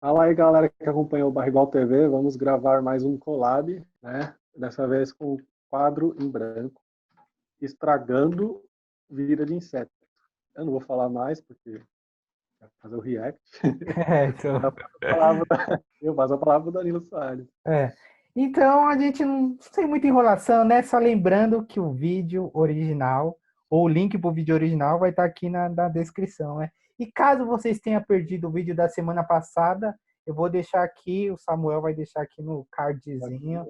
Fala aí, galera que acompanha o Barrigual TV. Vamos gravar mais um collab, né? Dessa vez com o quadro em branco, estragando vida de inseto. Eu não vou falar mais, porque vai fazer o react. Então, Eu passo a palavra para o Danilo Soares. é. Então a gente não tem muita enrolação, né? Só lembrando que o vídeo original, ou o link para o vídeo original, vai estar aqui na descrição, né? E caso vocês tenham perdido o vídeo da semana passada, eu vou deixar aqui, o Samuel vai deixar aqui no cardzinho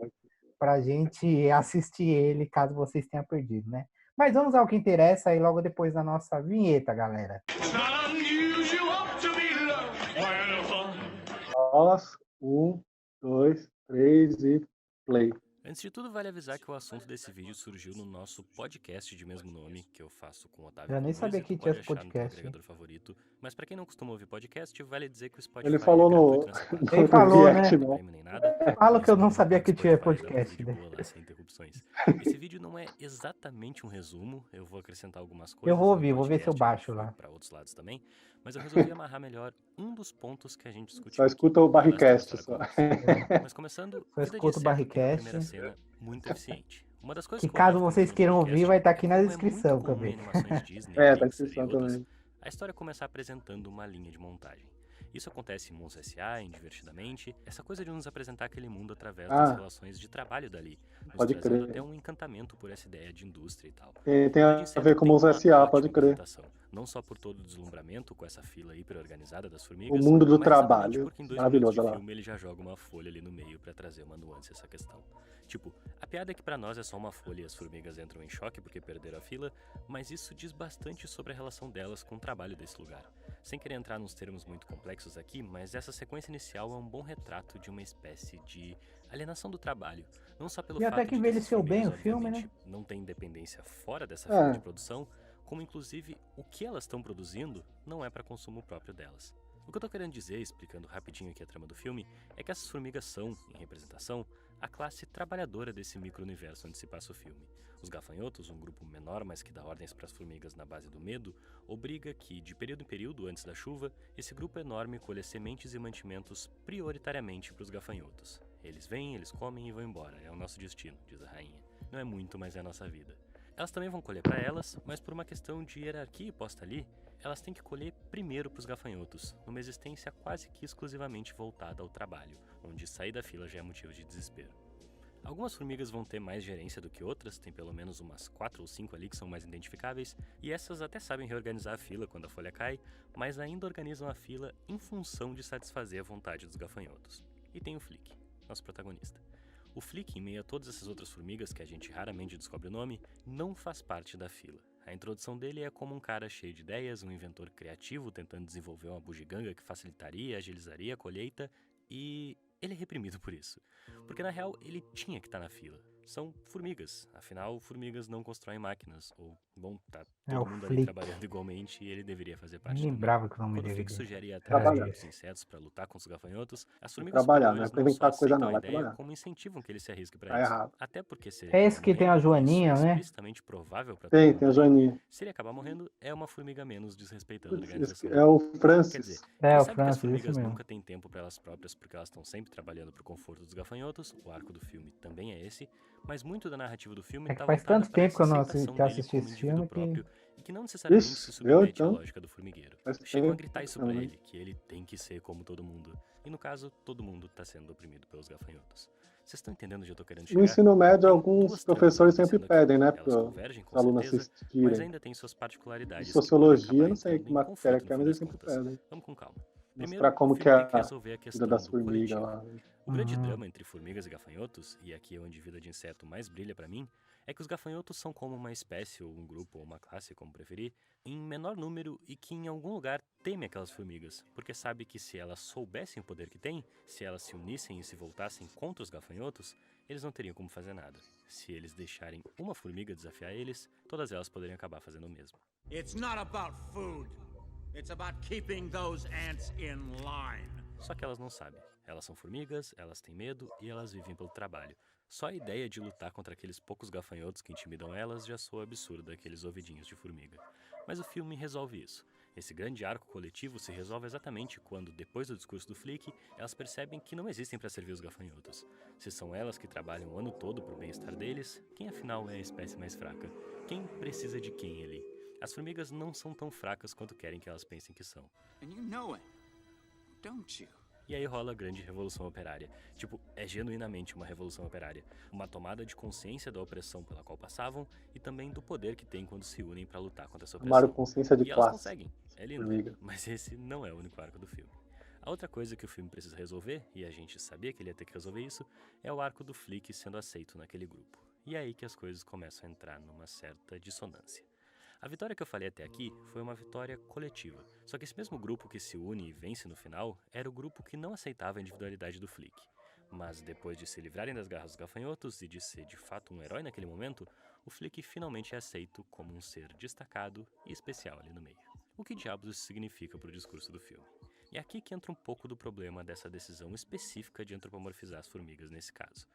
para a gente assistir ele, caso vocês tenham perdido, né? Mas vamos ao que interessa aí logo depois da nossa vinheta, galera. Nós, 1, 2, 3 e play. Antes de tudo, vale avisar que o assunto desse vídeo surgiu no nosso podcast de mesmo nome, que eu faço com o Otávio Eu nem Conurzi, sabia que tu tinha pode esse achar no teu podcast. agregador favorito. Mas pra quem não costuma ouvir podcast, vale dizer que o Spotify Ele é falou gratuito no, nessa plataforma. Ele no falou, react, né? Não não. tem nem nada. Fala que eu Isso, não sabia que tinha Spotify dá pra podcast, ouvir de né? boa lá, sem interrupções. Esse vídeo não é exatamente um resumo, eu vou acrescentar algumas coisas. Eu vou no ouvir, vou ver se eu podcast, baixo lá. Pra outros lados também, mas eu resolvi amarrar melhor um dos pontos que a gente discutiu Só aqui. escuta o Elas têm Barricast, história só. complexa. Mas começando, Só Vida de escuta o Inseto tem uma Barricast. primeira cena muito eficiente. Uma das coisas Que que eu caso gosto vocês muito no queiram podcast ouvir, vai estar aqui é na como descrição é muito comum também. em animações Disney, Tá na Pixar e descrição outras, também. a história começar apresentando uma linha de montagem. Isso acontece em Monstros S.A., em Divertidamente, essa coisa de nos apresentar aquele mundo através das relações de trabalho dali, nos Pode trazendo crer. até um encantamento por essa ideia de indústria e tal. Tem Vida de a Inseto ver com tem os uma SA, ótima pode crer. apresentação, não só por todo o deslumbramento com essa fila hiper-organizada das O formigas, mundo do mas exatamente trabalho. porque em 2 minutos Maravilhoso, de olha lá. filme ele já joga uma folha ali no meio pra trazer uma nuance a essa questão. Tipo, a piada é que pra nós é só uma folha e as formigas entram em choque porque perderam a fila, mas isso diz bastante sobre a relação delas com o trabalho desse lugar. Sem querer entrar nos termos muito complexos aqui, mas essa sequência inicial é um bom retrato de uma espécie de alienação do trabalho. Não só pelo E fato até que de envelheceu essas bem formigas, o filme, obviamente, né? não tem independência fora dessa fila É. de produção, como inclusive o que elas estão produzindo não é para consumo próprio delas. O que eu tô querendo dizer, explicando rapidinho aqui a trama do filme, é que essas formigas são, em representação, a classe trabalhadora desse micro-universo onde se passa o filme. Os gafanhotos, um grupo menor, mas que dá ordens para as formigas na base do medo, obriga que, de período em período, antes da chuva, esse grupo enorme colha sementes e mantimentos prioritariamente para os gafanhotos. Eles vêm, eles comem e vão embora, é o nosso destino, diz a rainha. Não é muito, mas é a nossa vida. Elas também vão colher para elas, mas por uma questão de hierarquia posta ali, elas têm que colher primeiro para os gafanhotos, numa existência quase que exclusivamente voltada ao trabalho, onde sair da fila já é motivo de desespero. Algumas formigas vão ter mais gerência do que outras, tem pelo menos umas 4 ou 5 ali que são mais identificáveis, e essas até sabem reorganizar a fila quando a folha cai, mas ainda organizam a fila em função de satisfazer a vontade dos gafanhotos. E tem o Flick, nosso protagonista. O Flick, em meio a todas essas outras formigas que a gente raramente descobre o nome, não faz parte da fila. A introdução dele é como um cara cheio de ideias, um inventor criativo tentando desenvolver uma bugiganga que facilitaria e agilizaria a colheita, e ele é reprimido por isso. Porque na real ele tinha que estar na fila. São formigas, afinal formigas não constroem máquinas, ou, bom, tá todo mundo ali trabalhando igualmente e ele deveria fazer parte Nem também. lembrava que o nome Quando o dele Flick era sugere ir atrás de Trabalhar. outros insetos para lutar com os gafanhotos, as Vai formigas trabalhar, não é superiores pra não só inventar coisa aceitam não, a vai ideia, trabalhar. como incentivam que ele se arrisque para Tá isso. errado. Até porque se ele É acabar esse que tem a morrendo, Joaninha, isso é né? explicitamente provável para todo Tem mundo a ali. Joaninha. Se ele acabar morrendo, é uma formiga menos desrespeitando a Putz, organização. é o Quer dizer, Francis. É, ele o sabe que as Francis, isso formigas mesmo. nunca têm tempo para elas próprias porque elas estão sempre trabalhando pro conforto dos gafanhotos, o arco do filme também é esse, mas muito da narrativa do filme É que tá faz voltada tanto para tempo que essa eu não aceitação que dele assisti como esse indivíduo filme que... próprio e que não necessariamente se Ixi, viu, submete à então? lógica do formigueiro. Faz Chegam a tempo gritar isso pra também. ele, que ele tem que ser como todo mundo. E no caso, todo mundo tá sendo oprimido pelos gafanhotos. Vocês estão entendendo onde eu tô querendo No chegar? ensino médio, Tem alguns duas professores tramas sempre acontecendo aqui. pedem, né, Elas para convergem os com alunos certeza, mas assistirem. ainda tem suas De particularidades que podem sociologia, acabar não sei entrando que em matéria conflito que é, no fim mas eles das sempre contas. pedem. Vamos com calma. Mostrar Primeiro, como o que filme é tem que a resolver a vida questão das do formigas coletivo. lá. O grande drama entre formigas e gafanhotos, e aqui é onde Vida de Inseto mais brilha pra mim, é que os gafanhotos são como uma espécie, ou um grupo, ou uma classe, como preferir, em menor número e que em algum lugar teme aquelas formigas, porque sabe que se elas soubessem o poder que têm, se elas se unissem e se voltassem contra os gafanhotos, eles não teriam como fazer nada. Se eles deixarem uma formiga desafiar eles, todas elas poderiam acabar fazendo o mesmo. It's not about food. It's about keeping those ants in line. Só que elas não sabem. Elas são formigas, elas têm medo e elas vivem pelo trabalho. Só a ideia de lutar contra aqueles poucos gafanhotos que intimidam elas já soa absurda, aqueles ouvidinhos de formiga. Mas o filme resolve isso. Esse grande arco coletivo se resolve exatamente quando, depois do discurso do Flick, elas percebem que não existem para servir os gafanhotos. Se são elas que trabalham o ano todo pro bem-estar deles, quem afinal é a espécie mais fraca? Quem precisa de quem ali? As formigas não são tão fracas quanto querem que elas pensem que são. And you know it, don't you? E aí rola a grande revolução operária. Tipo, é genuinamente uma revolução operária. Uma tomada de consciência da opressão pela qual passavam e também do poder que têm quando se unem pra lutar contra essa Tomaram opressão. consciência de E elas classe. conseguem. É lindo. Formiga. Mas esse não é o único arco do filme. A outra coisa que o filme precisa resolver, e a gente sabia que ele ia ter que resolver isso, é o arco do Flick sendo aceito naquele grupo. E é aí que as coisas começam a entrar numa certa dissonância. A vitória que eu falei até aqui foi uma vitória coletiva. Só que esse mesmo grupo que se une e vence no final era o grupo que não aceitava a individualidade do Flick. Mas depois de se livrarem das garras dos gafanhotos e de ser de fato um herói naquele momento, o Flick finalmente é aceito como um ser destacado e especial ali no meio. O que diabos isso significa para o discurso do filme? E é aqui que entra um pouco do problema dessa decisão específica de antropomorfizar as formigas nesse caso.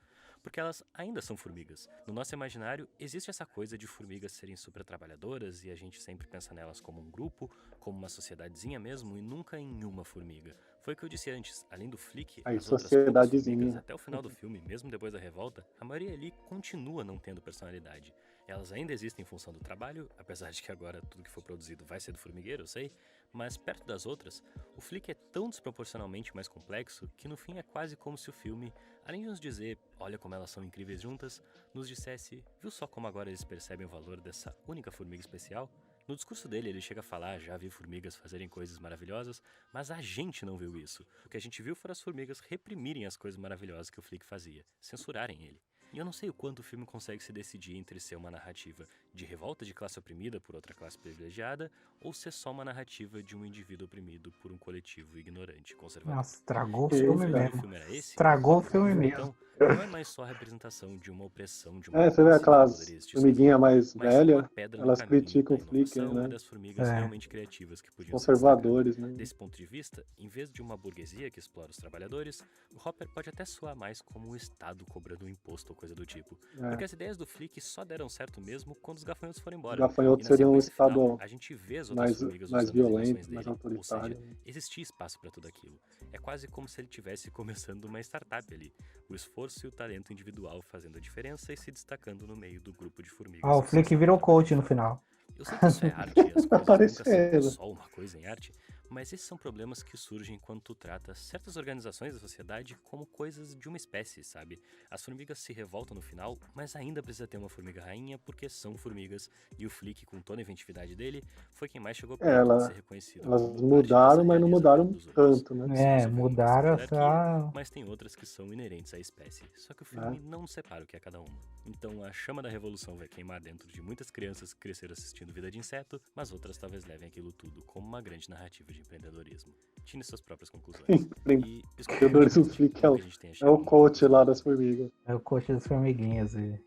Porque elas ainda são formigas. No nosso imaginário, existe essa coisa de formigas serem super trabalhadoras e a gente sempre pensa nelas como um grupo, como uma sociedadezinha mesmo e nunca em uma formiga. Foi o que eu disse antes, além do Flick, Aí, as outras poucas sociedadezinha. formigas até o final do filme, mesmo depois da revolta, a maioria ali continua não tendo personalidade. Elas ainda existem em função do trabalho, apesar de que agora tudo que for produzido vai ser do formigueiro, eu sei, mas perto das outras, o Flick é tão desproporcionalmente mais complexo que no fim é quase como se o filme, além de nos dizer, olha como elas são incríveis juntas, nos dissesse, viu só como agora eles percebem o valor dessa única formiga especial? No discurso dele, ele chega a falar, já vi formigas fazerem coisas maravilhosas, mas a gente não viu isso. O que a gente viu foram as formigas reprimirem as coisas maravilhosas que o Flick fazia, censurarem ele. E eu não sei o quanto o filme consegue se decidir entre ser uma narrativa de revolta de classe oprimida por outra classe privilegiada ou ser só uma narrativa de um indivíduo oprimido por um coletivo ignorante e conservador. Nossa, estragou o Que filme isso, Se o mesmo. filme era esse, Estragou o filme mesmo. então não é mais só a representação de uma opressão de uma Você vê classe que aquelas poderia existir formiguinhas sozinha, mais mas sim uma velhas, pedra no elas caminho criticam da o Flick, inovação né? e das formigas É. realmente criativas que podiam se destacar. Conservadores, né? Desse ponto de vista, em vez de uma burguesia que explora os trabalhadores, o Hopper pode até soar mais como um Estado cobrando um imposto ou coisa do tipo. Porque as ideias do Flick só deram certo mesmo quando os gafanhotos foram Os embora. gafanhotos E na seriam um sequência final, Estado a gente vê as outras formigas mais usando as violento, invenções mais dele. Ou seja, autoritário. existia espaço para tudo aquilo. É quase como se ele estivesse começando uma startup ali. O esforço e o talento individual fazendo a diferença e se destacando no meio do grupo de formigas. Ó, o que Flick só virou sabem coach trabalhar. no final. Eu sei que isso é arte e as coisas nunca são Parecendo. só uma coisa em arte, mas esses são problemas que surgem quando tu trata certas organizações da sociedade como coisas de uma espécie, sabe? As formigas se revoltam no final, mas ainda precisa ter uma formiga rainha porque são formigas, e o Flick, com toda a inventividade dele, foi quem mais chegou perto de ser reconhecido Elas como parte mudaram, dessa mas não realeza mudaram perto dos outros. tanto, né? Sim, É, isso vem uma questão de mudaram hierarquia, essa. mas tem outras que são inerentes à espécie. Só que o filme não separa o que é cada uma. Então a chama da revolução vai queimar dentro de muitas crianças que cresceram assistindo Vida de Inseto, mas outras talvez levem aquilo tudo como uma grande narrativa de empreendedorismo. Tire suas próprias conclusões. E Empreendedores, o Flick como que a gente tem a é chegado o no coach final lá do das formigas. É o coach das formiguinhas. E...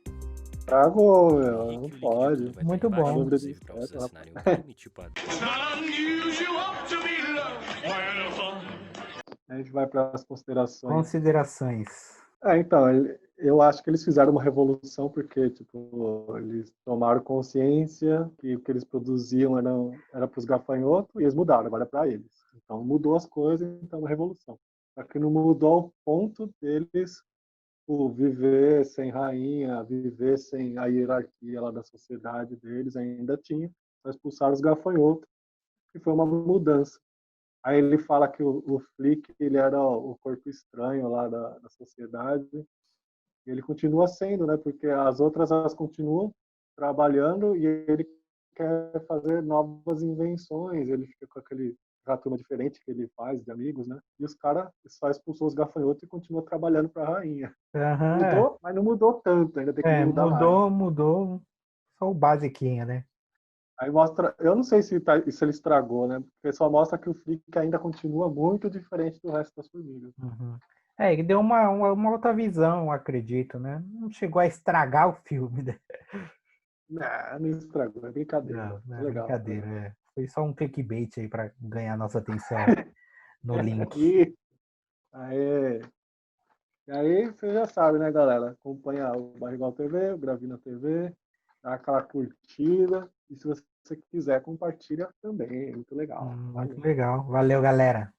Tragou, O meu, link não e o link de pode. tudo vai Muito estar embaixo, bom. inclusive pra vocês assinarem o Prime, tipo a... A gente vai para as considerações. Considerações. Então, eu acho que eles fizeram uma revolução porque, tipo, eles tomaram consciência que o que eles produziam era para os gafanhotos e eles mudaram, agora é para eles. Então, mudou as coisas, então é uma revolução. Só que não mudou ao ponto deles viver sem rainha, viver sem a hierarquia lá da sociedade deles, ainda tinha, só expulsaram os gafanhotos, que foi uma mudança. Aí ele fala que o Flick ele era o corpo estranho lá da sociedade, e ele continua sendo, né? Porque as outras elas continuam trabalhando e ele quer fazer novas invenções, ele fica com aquela turma diferente que ele faz de amigos, né? E os caras só expulsou os gafanhotos e continua trabalhando para a rainha. Aham, Mudou, mas não mudou tanto, ainda tem que mudar mais. mudou. Só o basiquinho, né? Aí mostra, eu não sei se ele estragou, né? Porque só mostra que o Flick ainda continua muito diferente do resto das formigas. Uhum. É, ele deu uma outra visão, acredito, né? Não chegou a estragar o filme, né? Não estragou, é brincadeira. Não é Legal. brincadeira. É. Foi só um clickbait aí para ganhar nossa atenção no link. E aí, você já sabe, né, galera? Acompanha o Barrigual TV, o Gravina TV, dá aquela curtida. E se você você quiser, compartilha também. É muito legal. Muito legal. Valeu, galera.